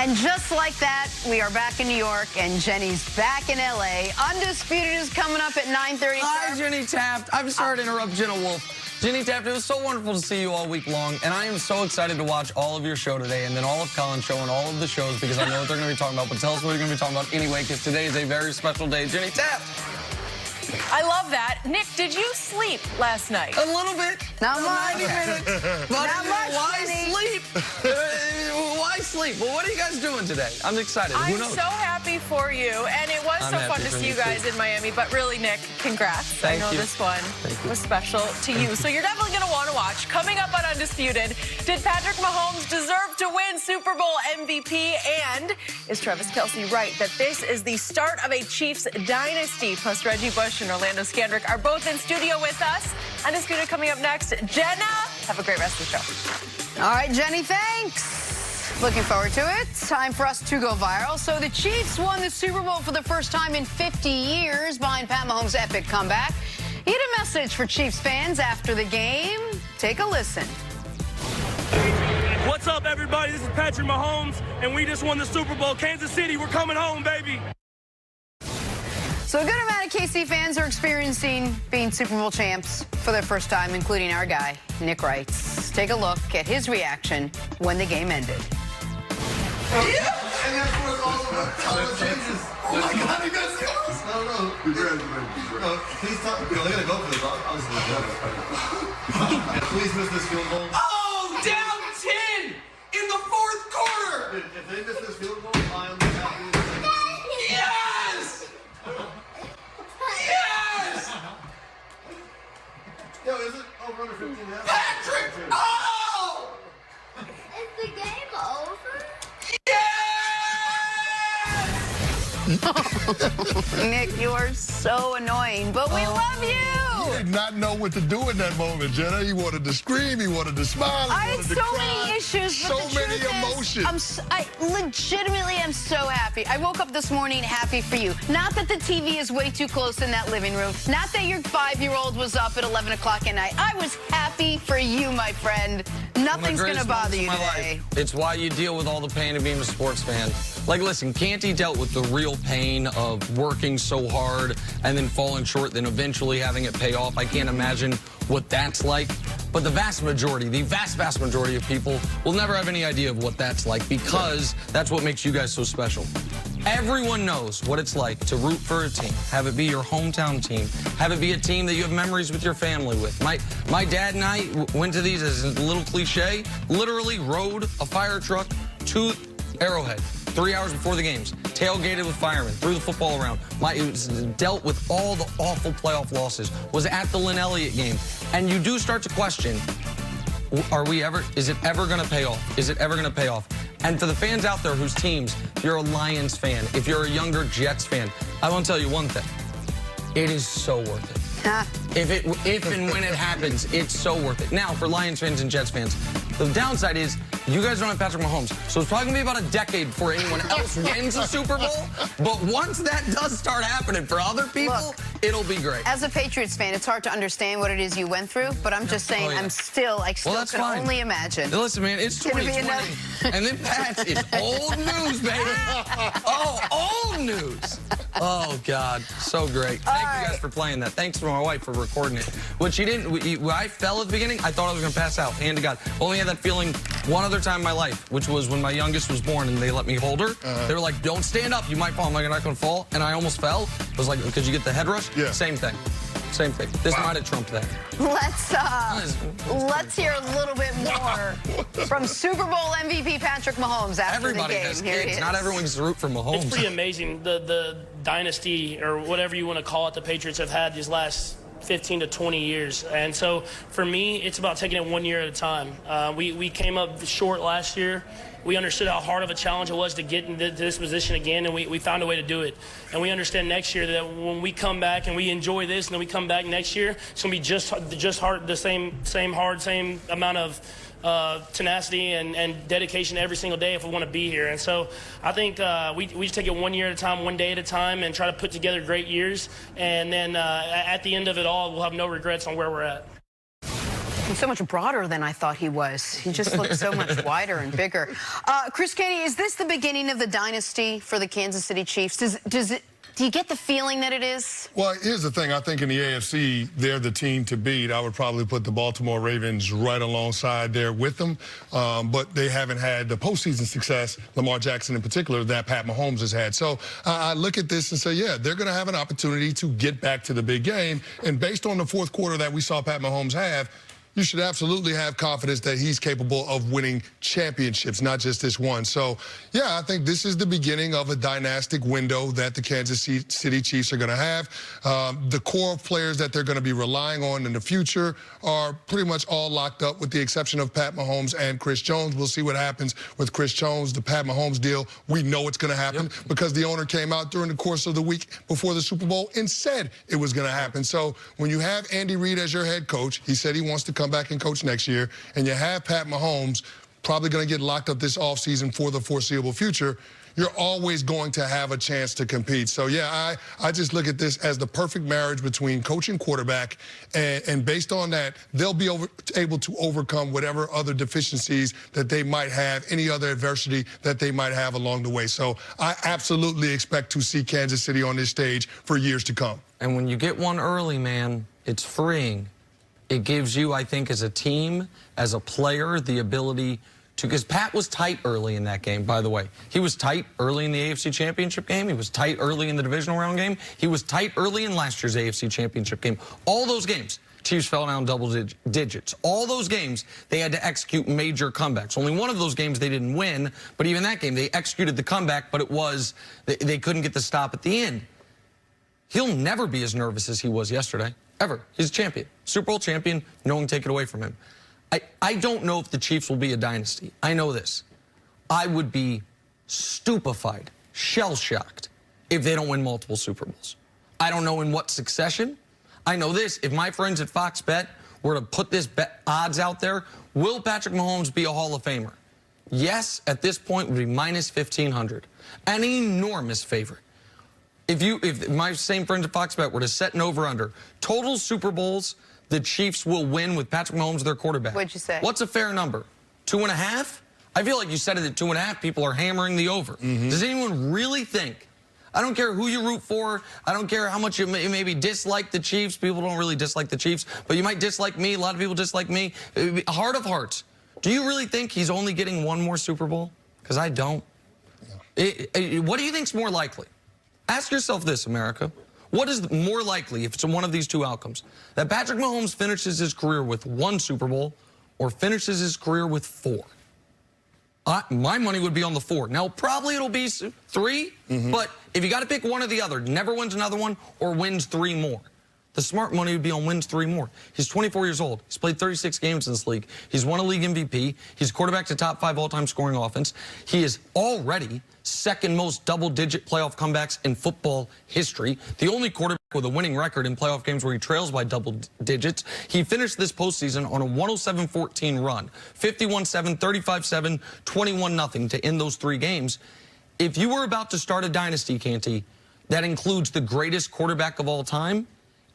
And just like that, we are back in New York, and Jenny's back in L.A. Undisputed is coming up at 9:30. Hi, Jenny Taft. I'm sorry to interrupt Jenna Wolf. Jenny Taft, it was so wonderful to see you all week long, and I am so excited to watch all of your show today, and then all of Colin's show and all of the shows, because I know what they're going to be talking about. But tell us what you're going to be talking about anyway, because today is a very special day. Jenny Taft. I love that. Nick, did you sleep last night? A little bit. Not much. 90 minutes. But Not much, why Jenny. sleep? Why sleep? Well, what are you guys doing today? I'm excited. Who I'm knows? so happy for you, and it was so fun to see you guys in Miami. But really, Nick, congrats. Thank I know you. this one was special to you, so you're definitely going to want to watch. Coming up on Undisputed, did Patrick Mahomes deserve to win Super Bowl MVP? And is Travis Kelce right that this is the start of a Chiefs dynasty? Plus, Reggie Bush and Orlando Scandrick are both in studio with us. Undisputed coming up next. Jenna, have a great rest of the show. All right, Jenny, thanks. Looking forward to it. Time for us to go viral. So the Chiefs won the Super Bowl for the first time in 50 years behind Pat Mahomes' epic comeback. He had a message for Chiefs fans after the game. Take a listen. What's up, everybody? This is Patrick Mahomes, and we just won the Super Bowl. Kansas City, we're coming home, baby. So a good amount of KC fans are experiencing being Super Bowl champs for their first time, including our guy, Nick Wrights. Take a look at his reaction when the game ended. And then for all of us, Tyler changes. Oh my God, you guys see us? No. Please talk. They're going to go for this. Obviously, please miss this field goal. Oh, down 10 in the fourth quarter. If they miss this field goal, I am happy. Yes! Yes! Yo, is it over under 15 now? Patrick! Oh! Is the game over? Nick, you are so annoying, but we love you. He did not know what to do in that moment, Jenna. He wanted to scream. He wanted to smile. I He had wanted to so cry. many issues. So But the many truth is, emotions. I legitimately am so happy. I woke up this morning happy for you. Not that the TV is way too close in that living room. Not that your 5-year-old was up at 11 o'clock at night. I was happy for you, my friend. Nothing's going to bother you today. It's why you deal with all the pain of being a sports fan. Like, listen, Canty dealt with the real pain of working so hard and then falling short, then eventually having it pay off. I can't imagine what that's like. But the vast majority of people will never have any idea of what that's like, because that's what makes you guys so special. Everyone knows what it's like to root for a team, have it be your hometown team, have it be a team that you have memories with your family with. My dad and I went to these, as a little cliche, literally rode a fire truck to Arrowhead 3 hours before the games, tailgated with firemen, threw the football around. It was dealt with all the awful playoff losses, was at the Lynn Elliott game. And you do start to question, is it ever going to pay off? Is it ever going to pay off? And for the fans out there whose teams, if you're a Lions fan, if you're a younger Jets fan, I want to tell you one thing. It is so worth it. If and when it happens, it's so worth it. Now, for Lions fans and Jets fans, the downside is you guys don't have Patrick Mahomes, so it's probably going to be about a decade before anyone else wins a Super Bowl. But once that does start happening for other people, Look, it'll be great. As a Patriots fan, it's hard to understand what it is you went through, but I'm just saying, I still that's can fine. only imagine. Now listen, man, it's 2020, and then Pats is old news, baby. Oh, old news. Oh, God, so great. Thank you guys for playing that. Thanks to my wife for recording it. When she didn't, when I fell at the beginning, I thought I was going to pass out, hand to God. Only had that feeling one other time in my life, which was when my youngest was born and they let me hold her. They were like, don't stand up, you might fall. I'm like, you're not going to fall. And I almost fell. It was like, because you get the head rush? Yeah. Same thing. Same thing. This might have trumped that. Let's hear a little bit more from Super Bowl MVP Patrick Mahomes after Everybody the game. has Here he kids. is. Not everyone gets to root for Mahomes. It's pretty amazing, the dynasty, or whatever you want to call it, the Patriots have had these last 15 to 20 years. And so for me, it's about taking it 1 year at a time. We came up short last year. We understood how hard of a challenge it was to get into this position again, and we found a way to do it. And we understand next year that when we come back and we enjoy this, and then we come back next year, it's going to be just hard, the same amount of tenacity and dedication every single day if we want to be here. And so I think we just take it 1 year at a time, one day at a time, and try to put together great years. And then at the end of it all, we'll have no regrets on where we're at. He's so much broader than I thought he was. He just looked so much wider and bigger. Chris Katie, is this the beginning of the dynasty for the Kansas City Chiefs? Do you get the feeling that it is? Well, here's the thing. I think in the AFC, they're the team to beat. I would probably put the Baltimore Ravens right alongside there with them. But they haven't had the postseason success, Lamar Jackson in particular, that Pat Mahomes has had. So I look at this and say, yeah, they're going to have an opportunity to get back to the big game. And based on the fourth quarter that we saw Pat Mahomes have, you should absolutely have confidence that he's capable of winning championships, not just this one. So, yeah, I think this is the beginning of a dynastic window that the Kansas City Chiefs are going to have. The core of players that they're going to be relying on in the future are pretty much all locked up with the exception of Pat Mahomes and Chris Jones. We'll see what happens with Chris Jones, the Pat Mahomes deal. We know it's going to happen because the owner came out during the course of the week before the Super Bowl and said it was going to happen. So when you have Andy Reid as your head coach, he said he wants to come back and coach next year, and you have Pat Mahomes probably going to get locked up this offseason for the foreseeable future, you're always going to have a chance to compete. So, yeah, I just look at this as the perfect marriage between coach and quarterback, and based on that, they'll be able to overcome whatever other deficiencies that they might have, any other adversity that they might have along the way. So I absolutely expect to see Kansas City on this stage for years to come. And when you get one early, man, it's freeing. It gives you, I think, as a team, as a player, the ability to, because Pat was tight early in that game, by the way. He was tight early in the AFC Championship game. He was tight early in the divisional round game. He was tight early in last year's AFC Championship game. All those games, Chiefs fell down double digits. All those games, they had to execute major comebacks. Only one of those games they didn't win, but even that game, they executed the comeback, but it was, they couldn't get the stop at the end. He'll never be as nervous as he was yesterday. Ever. He's a champion. Super Bowl champion. No one can take it away from him. I don't know if the Chiefs will be a dynasty. I know this. I would be stupefied, shell-shocked, if they don't win multiple Super Bowls. I don't know in what succession. I know this. If my friends at Fox Bet were to put this bet odds out there, will Patrick Mahomes be a Hall of Famer? Yes, at this point, would be minus 1,500. An enormous favorite. If my same friends at Fox Bet were to set an over-under, total Super Bowls the Chiefs will win with Patrick Mahomes their quarterback. What'd you say? What's a fair number? 2.5? I feel like you said it at 2.5. People are hammering the over. Does anyone really think? I don't care who you root for. I don't care how much you maybe dislike the Chiefs. People don't really dislike the Chiefs, but you might dislike me. A lot of people dislike me. Heart of hearts, do you really think he's only getting one more Super Bowl? Because I don't. What do you think's more likely? Ask yourself this, America. What is more likely if it's one of these two outcomes? That Patrick Mahomes finishes his career with one Super Bowl or finishes his career with 4? My money would be on the 4. Now, probably it'll be 3, but if you got to pick one or the other, never wins another one or wins 3 more. The smart money would be on wins 3 more. He's 24 years old. He's played 36 games in this league. He's won a league MVP. He's quarterback to top 5 all-time scoring offense. He is already second most double-digit playoff comebacks in football history. The only quarterback with a winning record in playoff games where he trails by double digits. He finished this postseason on a 107-14 run. 51-7, 35-7, 21-0 to end those 3 games. If you were about to start a dynasty, Canty, that includes the greatest quarterback of all time,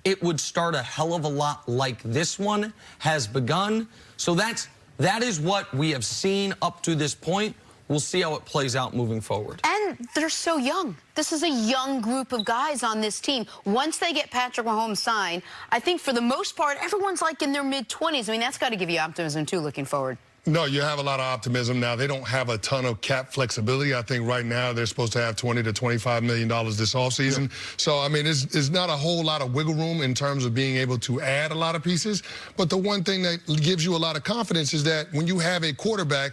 it would start a hell of a lot like this one has begun. So that is what we have seen up to this point. We'll see how it plays out moving forward. And they're so young. This is a young group of guys on this team. Once they get Patrick Mahomes signed, I think for the most part, everyone's like in their mid-20s. I mean, that's got to give you optimism, too, looking forward. No, you have a lot of optimism now. They don't have a ton of cap flexibility. I think right now they're supposed to have $20 to $25 million this offseason. So, I mean, it's not a whole lot of wiggle room in terms of being able to add a lot of pieces. But the one thing that gives you a lot of confidence is that when you have a quarterback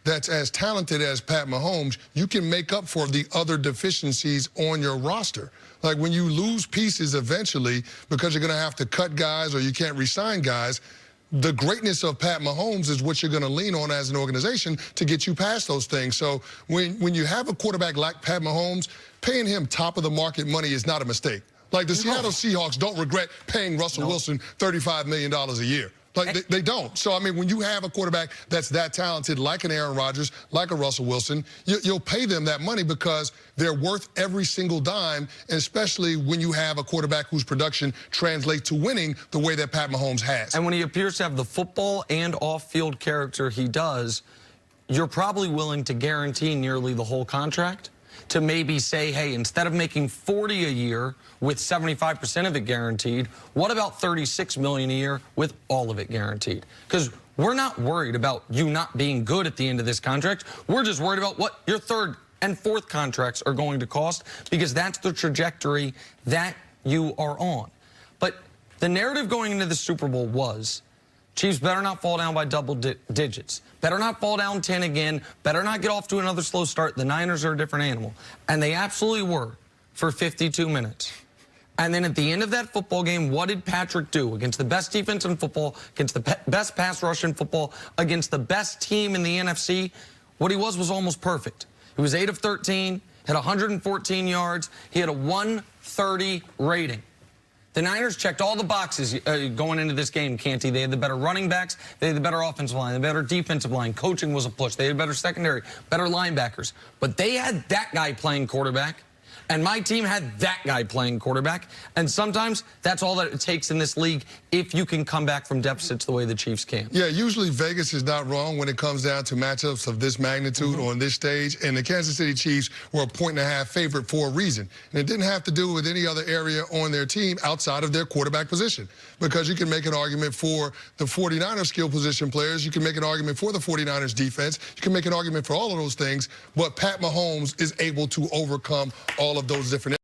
that's as talented as Pat Mahomes, you can make up for the other deficiencies on your roster. Like when you lose pieces eventually because you're going to have to cut guys or you can't re-sign guys, the greatness of Pat Mahomes is what you're going to lean on as an organization to get you past those things. So when you have a quarterback like Pat Mahomes, paying him top of the market money is not a mistake. Like the Seattle Seahawks don't regret paying Russell Wilson $35 million a year. Like, they don't. So, I mean, when you have a quarterback that's that talented, like an Aaron Rodgers, like a Russell Wilson, you'll pay them that money because they're worth every single dime, and especially when you have a quarterback whose production translates to winning the way that Pat Mahomes has. And when he appears to have the football and off-field character he does, you're probably willing to guarantee nearly the whole contract to maybe say, hey, instead of making $40 a year with 75% of it guaranteed, what about $36 million a year with all of it guaranteed? Because we're not worried about you not being good at the end of this contract. We're just worried about what your third and fourth contracts are going to cost, because that's the trajectory that you are on. But the narrative going into the Super Bowl was, Chiefs better not fall down by double digits. Better not fall down 10 again. Better not get off to another slow start. The Niners are a different animal. And they absolutely were for 52 minutes. And then at the end of that football game, what did Patrick do against the best defense in football, against the best pass rush in football, against the best team in the NFC? What he was almost perfect. He was 8 of 13, had 114 yards. He had a 130 rating. The Niners checked all the boxes going into this game, Canty. They had the better running backs. They had the better offensive line, the better defensive line. Coaching was a push. They had better secondary, better linebackers. But they had that guy playing quarterback, and my team had that guy playing quarterback. And sometimes that's all that it takes in this league if you can come back from deficits the way the Chiefs can. Yeah, usually Vegas is not wrong when it comes down to matchups of this magnitude on this stage. And the Kansas City Chiefs were a 1.5 favorite for a reason. And it didn't have to do with any other area on their team outside of their quarterback position. Because you can make an argument for the 49ers skill position players. You can make an argument for the 49ers defense. You can make an argument for all of those things. But Pat Mahomes is able to overcome all of those different